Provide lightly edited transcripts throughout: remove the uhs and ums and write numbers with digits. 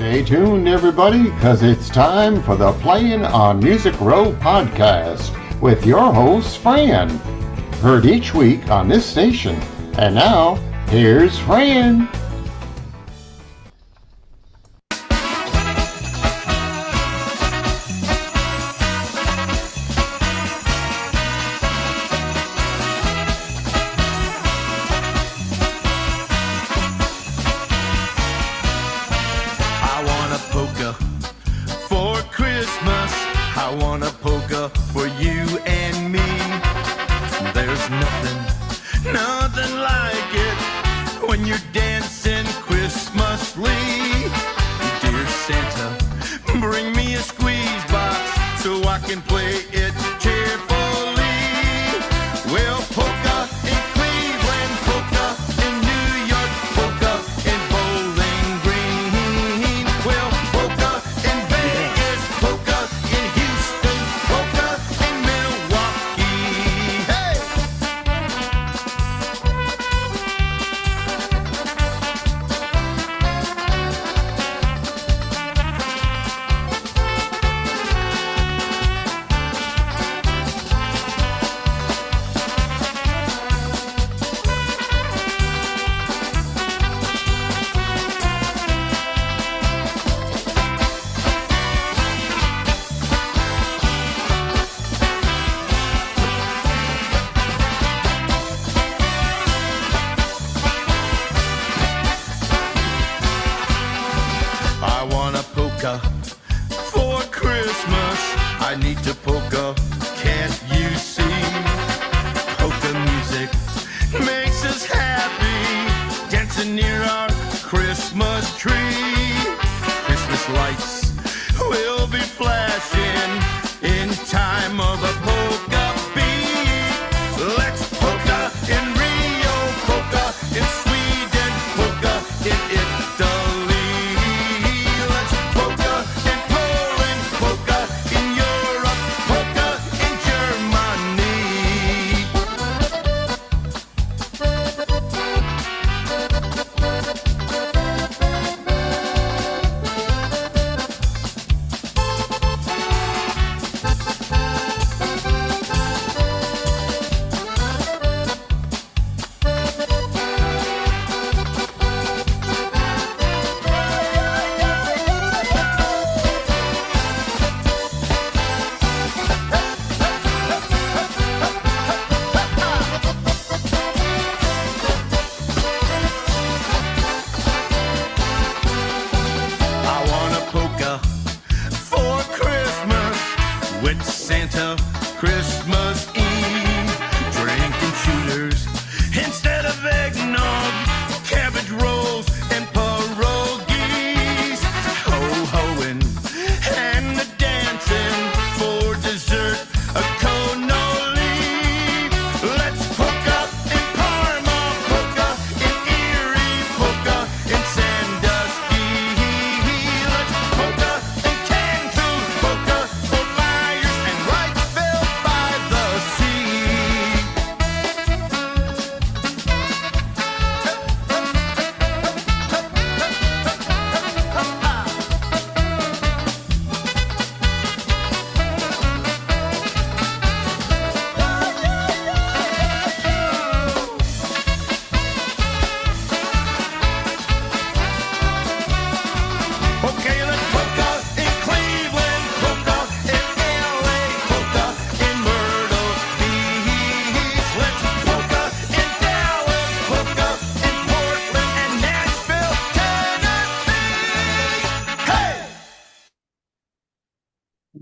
Stay tuned, everybody, because it's time for the Playin on Music Row podcast with your host, Fran. Heard each week on this station. And now, here's Fran.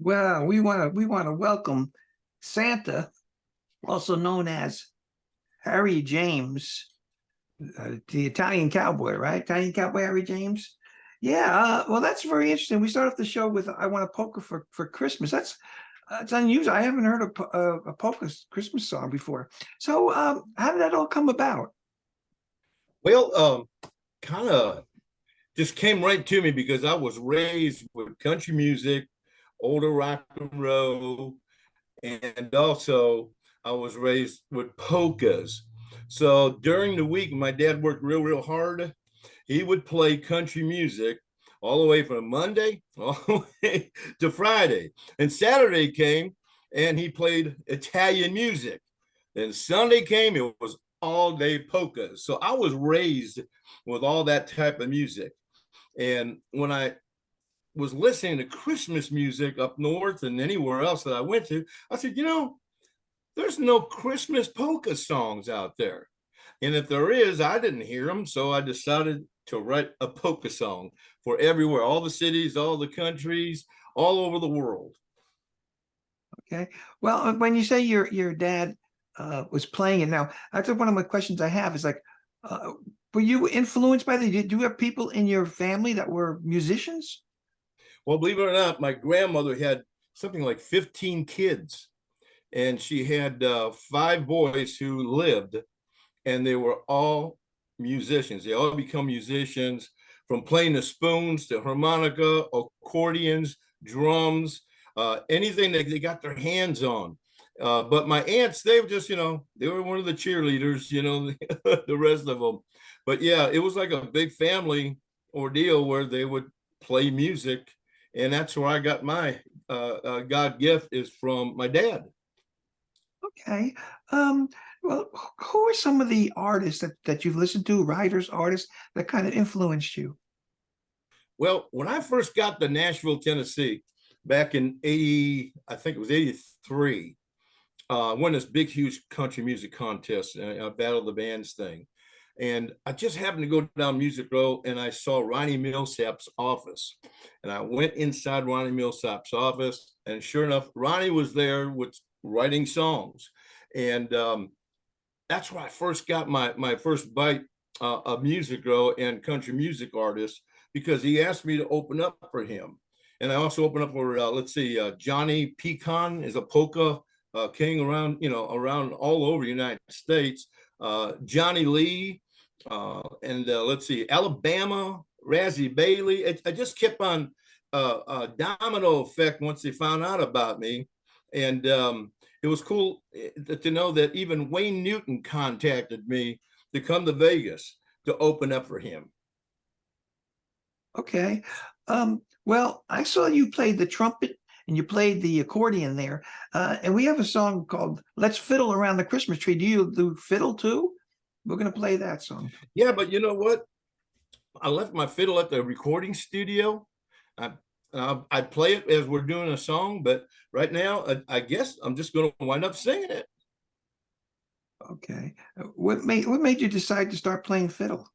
Well, we want to welcome Santa, also known as Harry James, the Italian cowboy, right? Italian cowboy Harry James. Yeah, well, that's very interesting. We start off the show with "I Want a Polka for Christmas." That's it's unusual. I haven't heard a polka Christmas song before. So, how did that all come about? Well, kind of just came right to me because I was raised with country music, older rock and roll, and also I was raised with polkas. So during the week, my dad worked real hard. He would play country music all the way from Monday all the way to Friday. And Saturday came and he played Italian music. Then Sunday came, it was all day polka. So I was raised with all that type of music. And when I was listening to Christmas music up north and anywhere else that I went to, I said, there's no Christmas polka songs out there. And if there is, I didn't hear them. So I decided to write a polka song for everywhere, all the cities, all the countries, all over the world. Okay. Well, when you say your dad was playing it, now that's one of my questions I have is like, were you influenced by do you have people in your family that were musicians? Well, believe it or not, my grandmother had something like 15 kids, and she had 5 boys who lived, and they were all musicians. They all become musicians, from playing the spoons to harmonica, accordions, drums, anything that they got their hands on. But my aunts, they were just, they were one of the cheerleaders, the rest of them. But yeah, it was like a big family ordeal where they would play music. And that's where I got my God gift, is from my dad. Okay. Well, who are some of the artists that you've listened to, writers, artists that kind of influenced you? Well, when I first got to Nashville, Tennessee, back in 80, I think it was 83, won this big, huge country music contest, a Battle of the Bands thing. And I just happened to go down Music Row and I saw Ronnie Millsap's office. And I went inside Ronnie Millsap's office, and sure enough, Ronnie was there with writing songs. And that's where I first got my first bite of Music Row and country music artists, because he asked me to open up for him. And I also opened up for, Johnny Pecan is a polka king around all over the United States. Johnny Lee, and Alabama, Razzie Bailey. I just kept on a domino effect once they found out about me. And it was cool to know that even Wayne Newton contacted me to come to Vegas to open up for him. Okay. Well, I saw you played the trumpet and you played the accordion there. And we have a song called Let's Fiddle Around the Christmas Tree. Do you do fiddle too? We're going to play that song. Yeah, but you know what? I left my fiddle at the recording studio. I play it as we're doing a song, but right now, I guess I'm just going to wind up singing it. Okay. What made you decide to start playing fiddle?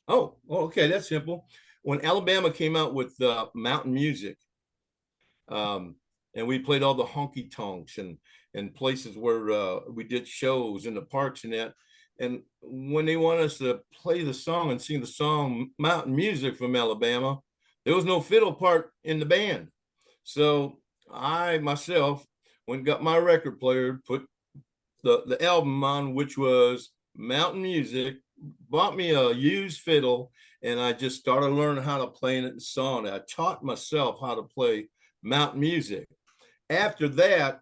Oh, okay. That's simple. When Alabama came out with mountain music, and we played all the honky tonks and places where we did shows in the parks and that. And when they want us to play the song and sing the song Mountain Music from Alabama, there was no fiddle part in the band. So I myself went and got my record player, put the album on, which was Mountain Music, bought me a used fiddle, and I just started learning how to play it and song. I taught myself how to play Mountain Music. After that,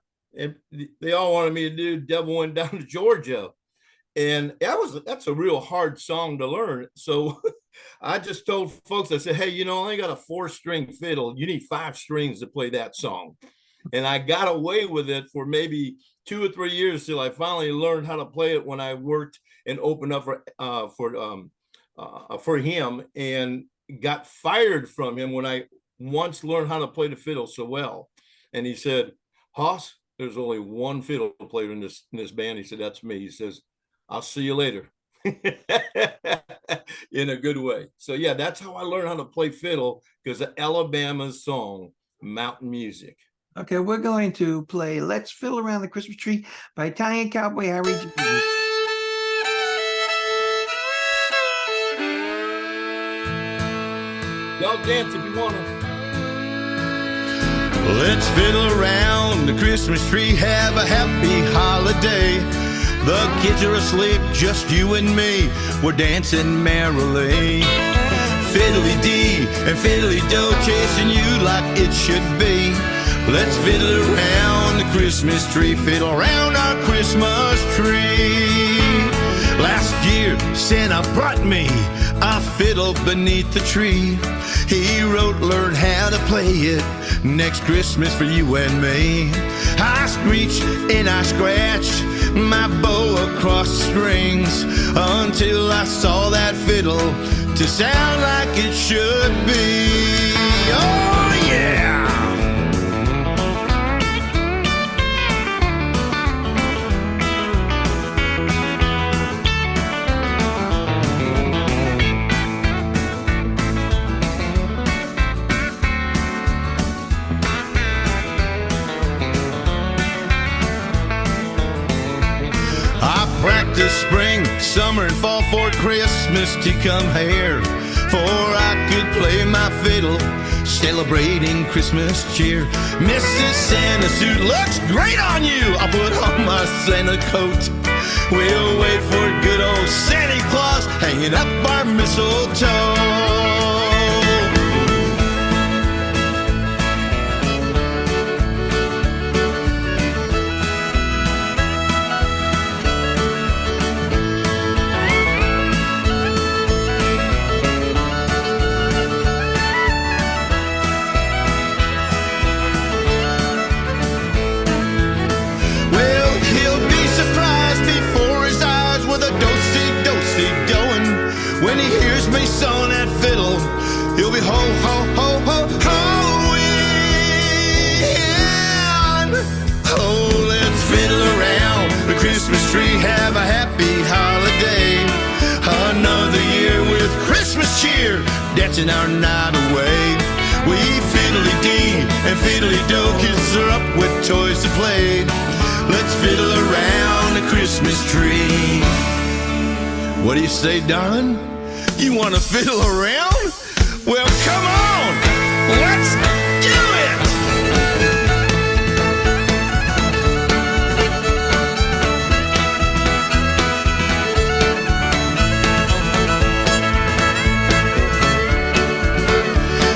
they all wanted me to do Devil Went Down to Georgia. And that's a real hard song to learn. So I just told folks, I said, hey, I only got a 4-string fiddle. You need 5 strings to play that song. And I got away with it for maybe 2 or 3 years till I finally learned how to play it when I worked and opened up for him, and got fired from him when I once learned how to play the fiddle so well. And he said, Hoss, there's only one fiddle player in this band. He said, that's me. He says, I'll see you later. In a good way. So yeah, that's how I learned how to play fiddle, because of Alabama's song, Mountain Music. Okay, we're going to play Let's Fiddle Around the Christmas Tree by Italian Cowboy Harry James. Y'all dance if you want to. Let's fiddle around the Christmas tree, have a happy holiday. The kids are asleep, just you and me, we're dancing merrily. Fiddly-dee and fiddly-do, chasing you like it should be. Let's fiddle around the Christmas tree, fiddle around our Christmas tree. Last year, Santa brought me I fiddle beneath the tree. He wrote, learn how to play it next Christmas for you and me. I screeched and I scratched my bow across the strings until I saw that fiddle to sound like it should be. Oh yeah! Practice spring, summer, and fall for Christmas to come here, for I could play my fiddle, celebrating Christmas cheer. Mrs. Santa suit looks great on you. I'll put on my Santa coat. We'll wait for good old Santa Claus hanging up our mistletoe. When he hears me sawing that fiddle, he'll be ho, ho, ho, ho, hoing. Oh, let's fiddle around the Christmas tree, have a happy holiday. Another year with Christmas cheer, dancing our night away. We fiddly-dee and fiddly-do, kids are up with toys to play. Let's fiddle around the Christmas tree. What do you say, darling? You want to fiddle around? Well, come on! Let's do it!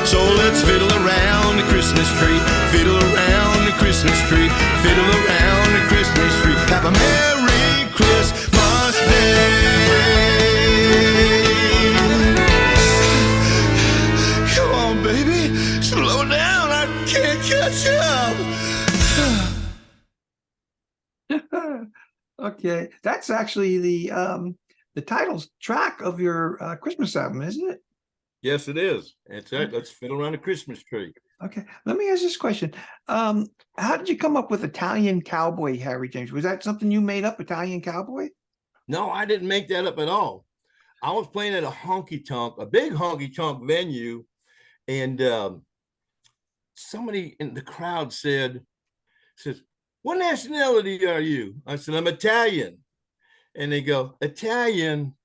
So let's fiddle around the Christmas tree, fiddle around the Christmas tree, fiddle around the Christmas tree. Have a Merry Christmas Day. Baby, slow down. I can't catch up. Okay, that's actually the title track of your Christmas album, isn't it? Yes, it is. That's right. Let's fiddle around the Christmas tree. Okay, let me ask this question. How did you come up with Italian Cowboy, Harry James? Was that something you made up, Italian Cowboy? No, I didn't make that up at all. I was playing at a big honky-tonk venue. And somebody in the crowd says, what nationality are you? I said, I'm Italian. And they go, Italian?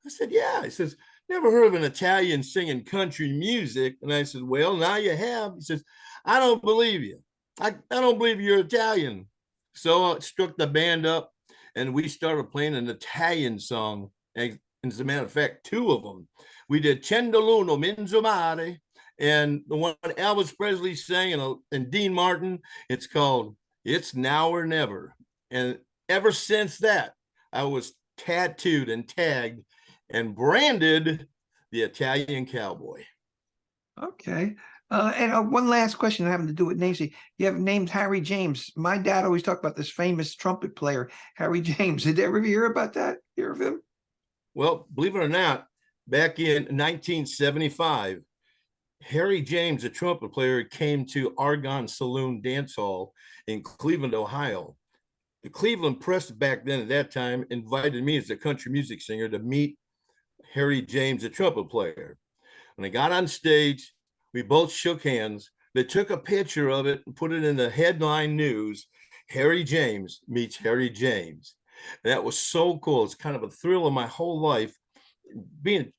I said, yeah. He says, never heard of an Italian singing country music. And I said, well, now you have. He says, I don't believe you. I don't believe you're Italian. So I struck the band up and we started playing an Italian song. And as a matter of fact, two of them. We did Cendoluno Mezzo Mare. And the one Elvis Presley sang and Dean Martin, it's called It's Now or Never. And ever since that, I was tattooed and tagged and branded the Italian Cowboy. Okay. And one last question having to do with names. You have named Harry James. My dad always talked about this famous trumpet player, Harry James. Did you ever hear about that? Hear of him? Well, believe it or not, back in 1975, Harry James, a trumpet player, came to Argonne Saloon Dance Hall in Cleveland, Ohio. The Cleveland Press back then at that time invited me as a country music singer to meet Harry James, a trumpet player. When I got on stage, we both shook hands. They took a picture of it and put it in the headline news, Harry James meets Harry James. And that was so cool. It's kind of a thrill of my whole life being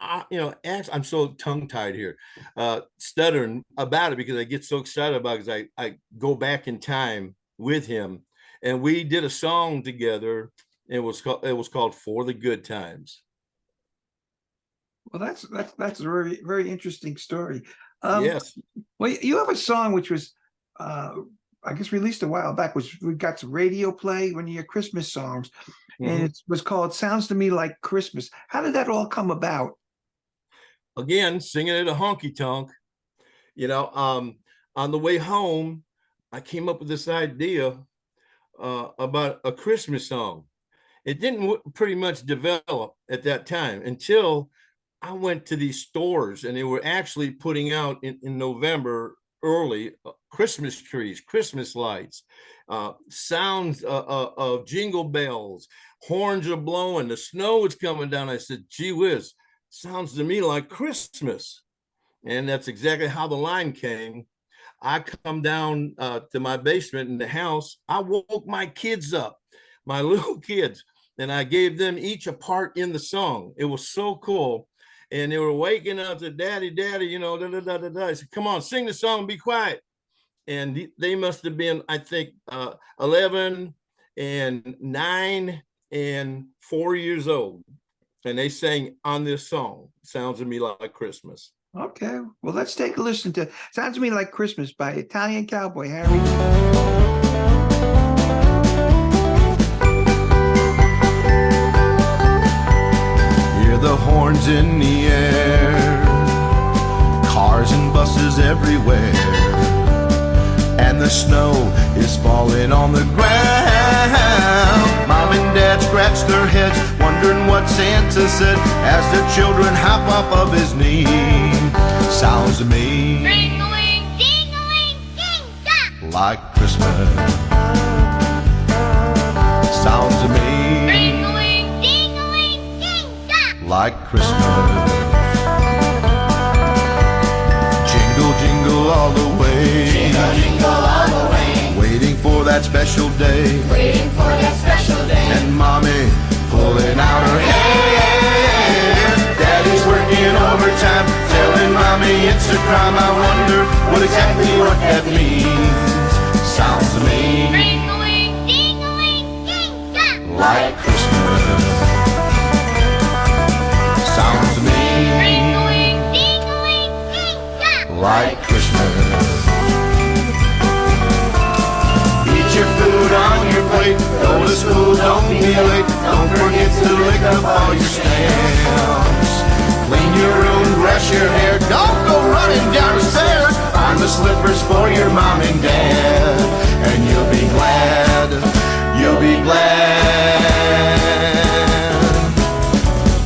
I'm so tongue-tied here, stuttering about it because I get so excited about it because I go back in time with him, and we did a song together. It was called For the Good Times. Well, that's a very, very interesting story. Yes. Well, you have a song which was, I guess, released a while back, which we got some radio play, one of your Christmas songs. And it was called Sounds to Me Like Christmas. How did that all come about? again, singing it a honky tonk. On the way home, I came up with this idea about a Christmas song. It didn't pretty much develop at that time until I went to these stores, and they were actually putting out in November early Christmas trees, Christmas lights, sounds of jingle bells, horns are blowing, the snow is coming down. I said, gee whiz, sounds to me like Christmas. And that's exactly how the line came. I come down to my basement in the house. I woke my kids up, my little kids, and I gave them each a part in the song. It was so cool. And they were waking up to daddy, daddy, da, da, da, da, da. I said, come on, sing the song, be quiet. And they must have been, I think, 11 and 9 and 4 years old. And they sang on this song, Sounds to Me Like Christmas. Okay, well, let's take a listen to Sounds to Me Like Christmas by Italian Cowboy Harry. Hear the horns in the air, cars and buses everywhere, and the snow is falling on the ground. Mom and Dad scratch their heads, wondering what Santa said as their children hop off of his knee. Sounds to me Ring-a-ling, ding-a-ling, ding-dong. like Christmas. Sounds to me Ring-a-ling, ding-a-ling, ding-dong. like Christmas. Jingle, jingle all the way. Jingle, jingle all the way. Waiting for that special day. Waiting for that special day. And Mommy pulling out her hair. Daddy's working overtime, telling Mommy it's a crime. I wonder what that means. Sounds to me Ring-a-ling, ding-a-ling, ding-dong. like Christmas. Sounds to me Ring-a-ling, ding-a-ling, ding-dong. like Christmas. Eat your food on your plate. Go to school, don't be late. Don't forget to lick up all your stamps. Clean your room, brush your hair. Don't go running down the stairs. Find the slippers for your mom and dad, and you'll be glad. You'll be glad.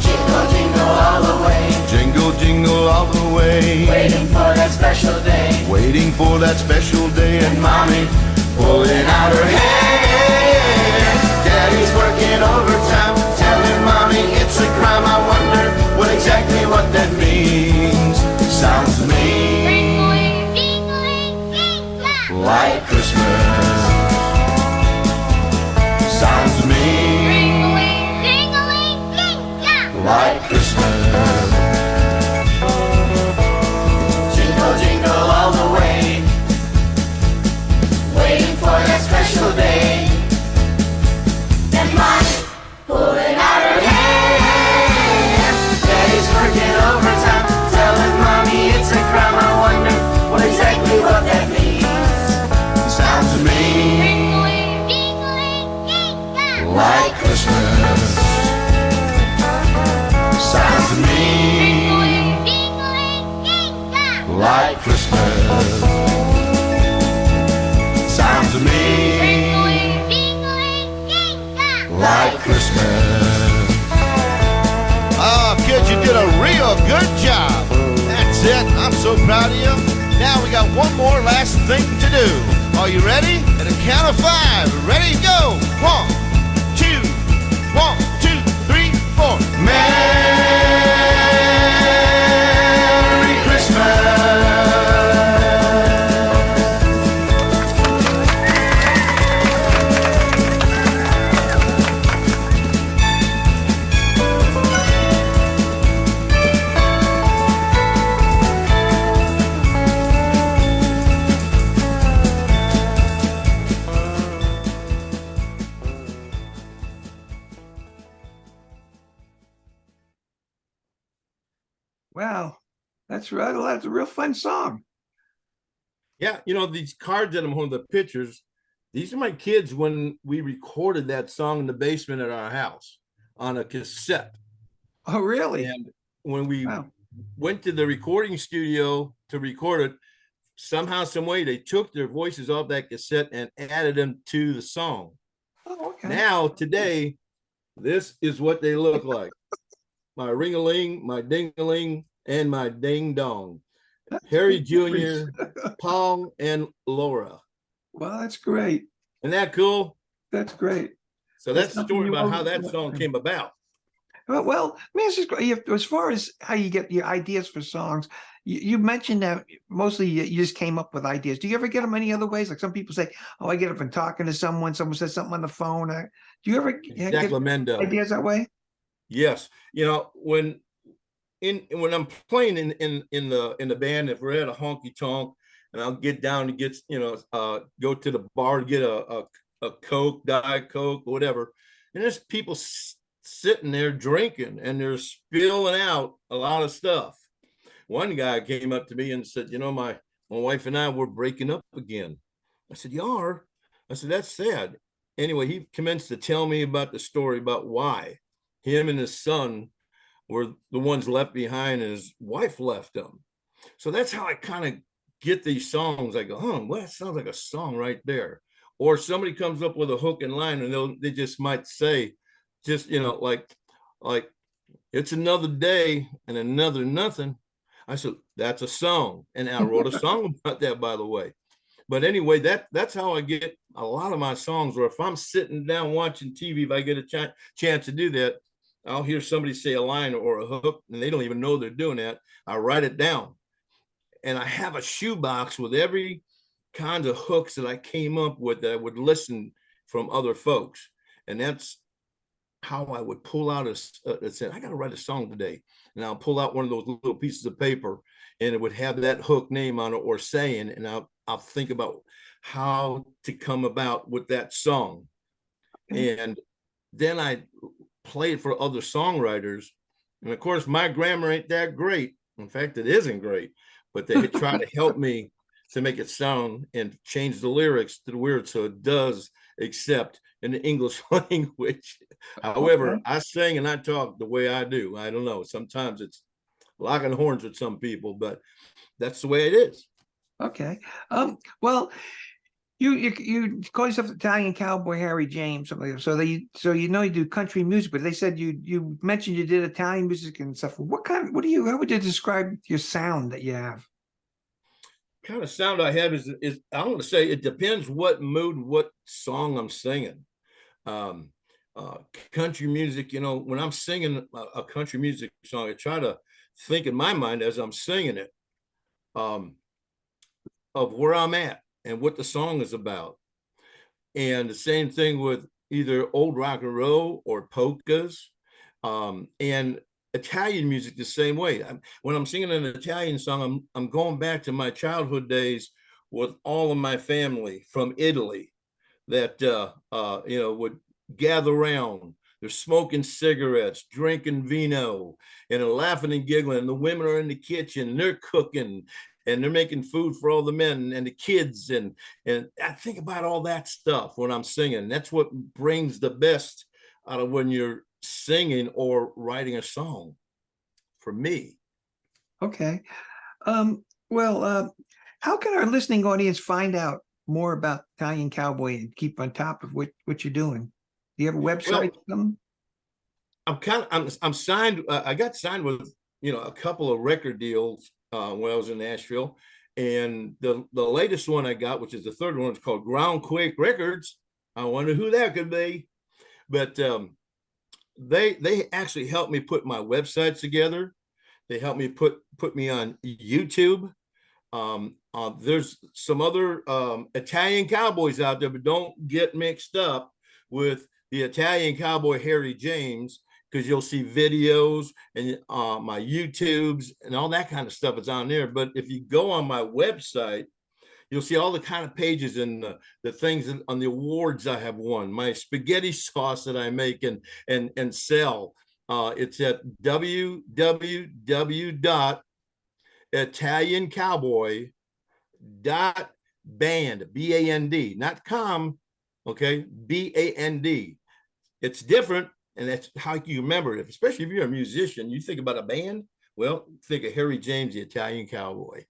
Jingle, jingle all the way. Jingle, jingle all the way. Waiting for that special day. Waiting for that special day, and Mommy pulling out her hair. Daddy's working overtime, telling Mommy it's a crime. I wonder exactly what that means. Sounds to me Ring-a-ling, ding-a-ling, ding-dong. like Christmas. Sounds to me Ring-a-ling, ding-a-ling, ding-dong. like Christmas. Jingle, jingle all the way. Waiting for that special day. And Mommy pulling out her hair. Daddy's working overtime, telling Mommy it's a crime. I wonder exactly what that means. Sounds to me Ring-a-ling, ding-a-ling, ding-dong. like Christmas. Sounds to me Ring-a-ling, ding-a-ling, ding-dong. like Christmas. Sounds to me Ring-a-ling, ding-a-ling, ding-dong. like Christmas. Oh, kids, you did a real good job. That's it. I'm so proud of you. Now we got one more last thing to do. Are you ready? At a count of 5. Ready? Go. 1, 2, 1, 2, 3, 4. Merry Christmas. Wow, that's a real fun song. Yeah, these cards that I'm holding, the pictures, these are my kids when we recorded that song in the basement at our house on a cassette. Oh, really? And when we Wow. went to the recording studio to record it. Somehow, some way, they took their voices off that cassette and added them to the song. Oh, okay. Now, today, this is what they look like. My ring-a-ling, my ding-a-ling, and my ding-dong. Harry Jr., Paul, and Laura. Well, that's great. Isn't that cool? That's great. So that's the something story you about how always that want. song came about. Well, I mean, it's just great. As far as how you get your ideas for songs, you mentioned that mostly you just came up with ideas. Do you ever get them any other ways? Like some people say, "Oh, I get up and talking to someone. Someone says something on the phone." Do you ever get Sacramento. ideas that way? Yes. You know, when I'm playing in the band, if we're at a honky tonk and I'll get down to get, go to the bar to get a Coke, Diet Coke, whatever. And there's people sitting there drinking and they're spilling out a lot of stuff. One guy came up to me and said, my wife and I were breaking up again. I said, "You are?" I said, "That's sad." Anyway, he commenced to tell me about the story about why him and his son were the ones left behind and his wife left him. So that's how I kind of get these songs. I go, well, that sounds like a song right there. Or somebody comes up with a hook and line and they just might say, just, like it's another day and another nothing. I said, that's a song. And I wrote a song about that, by the way. But anyway, that's how I get a lot of my songs. Or if I'm sitting down watching TV, if I get a chance to do that, I'll hear somebody say a line or a hook and they don't even know they're doing that. I write it down. And I have a shoebox with every kind of hooks that I came up with that I would listen from other folks. And that's how I would pull out said, I got to write a song today. And I'll pull out one of those little pieces of paper and it would have that hook name on it or saying, and I'll think about how to come about with that song. And then I play it for other songwriters. And of course, my grammar ain't that great. In fact, it isn't great, but they try to help me to make it sound and change the lyrics to the words so it does accept in the English language. However, Okay. I sing and I talk the way I do. I don't know. Sometimes it's locking horns with some people, but that's the way it is. Okay. Well, you call yourself Italian Cowboy Harry James, something like that. So you do country music, but they said you mentioned you did Italian music and stuff. How would you describe your sound that you have? Kind of sound I have is I want to say it depends what mood, what song I'm singing. Country music, when I'm singing a country music song, I try to think in my mind as I'm singing it of where I'm at and what the song is about. And the same thing with either old rock and roll or polkas, and Italian music the same way. When I'm singing an Italian song, I'm going back to my childhood days with all of my family from Italy that would gather around. They're smoking cigarettes, drinking vino, and they're laughing and giggling. And the women are in the kitchen, and they're cooking, and they're making food for all the men and the kids. And I think about all that stuff when I'm singing. That's what brings the best out of when you're singing or writing a song for me. Okay. Well, how can our listening audience find out more about Italian Cowboy and keep on top of what you're doing? Do you have a website? I'm signed. I got signed with, a couple of record deals when I was in Nashville. And the latest one I got, which is the third one, is called Groundquake Records. I wonder who that could be. But they actually helped me put my websites together. They helped me put me on YouTube. There's some other Italian cowboys out there, but don't get mixed up with the Italian Cowboy Harry James, because you'll see videos and my YouTubes and all that kind of stuff is on there. But if you go on my website, you'll see all the kind of pages and the things on the awards I have won, my spaghetti sauce that I make and sell. It's at www.italiancowboy.band, B-A-N-D, not com, okay, B-A-N-D. It's different, and that's how you remember it, especially if you're a musician. You think about a band, Well, think of Harry James, the Italian cowboy.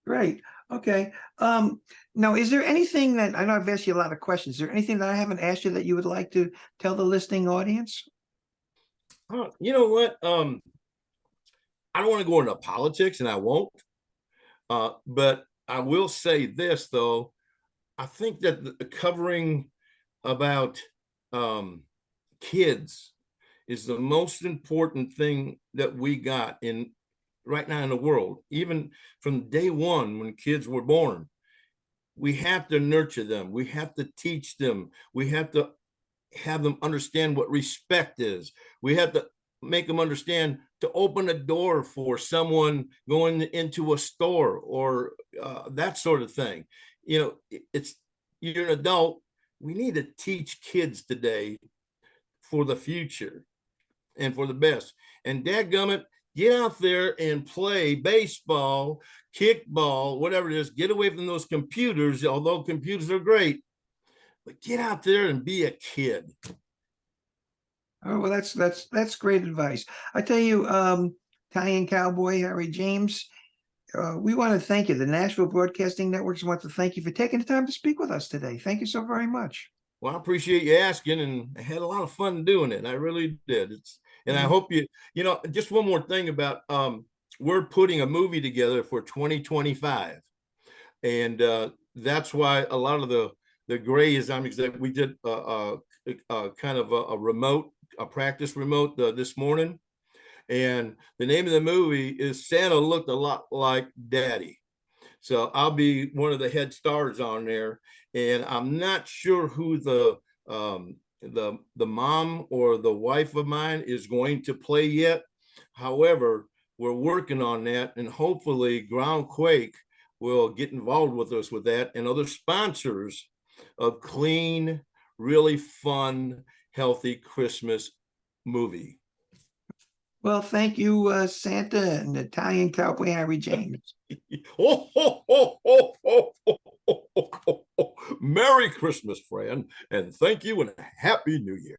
Great. Okay. Now, is there anything that I know I've asked you a lot of questions? Is there anything that I haven't asked you that you would like to tell the listening audience? You know what? I don't want to go into politics, and I won't. But I will say this, though. I think that the covering about kids is the most important thing that we got in right now in the world. Even from day one, when kids were born, we have to nurture them. We have to teach them. We have to have them understand what respect is. We have to make them understand to open a door for someone going into a store or that sort of thing. You know, it's you're an adult. We need to teach kids today for the future and for the best. And dadgummit, get out there and play baseball, kickball, whatever it is. Get away from those computers, although computers are great. But get out there and be a kid. Oh, well, that's great advice. I tell you, Italian Cowboy Harry James, we want to thank you. The Nashville Broadcasting Networks want to thank you for taking the time to speak with us today. Thank you so very much. Well, I appreciate you asking, and I had a lot of fun doing it. I really did. I hope you know, just one more thing about we're putting a movie together for 2025, and that's why a lot of the gray is we did kind of a remote, a practice remote this morning, and the name of the movie is Santa Looked a Lot Like Daddy. So I'll be one of the head stars on there, and I'm not sure who the mom or the wife of mine is going to play yet. However, we're working on that, and hopefully Groundquake will get involved with us with that, and other sponsors of clean, really fun, healthy Christmas movie. Well, thank you, Santa and Italian Cowboy Harry James. Oh, oh, oh, oh, oh, oh, oh, oh, oh. Merry Christmas, Fran, and thank you and a Happy New Year.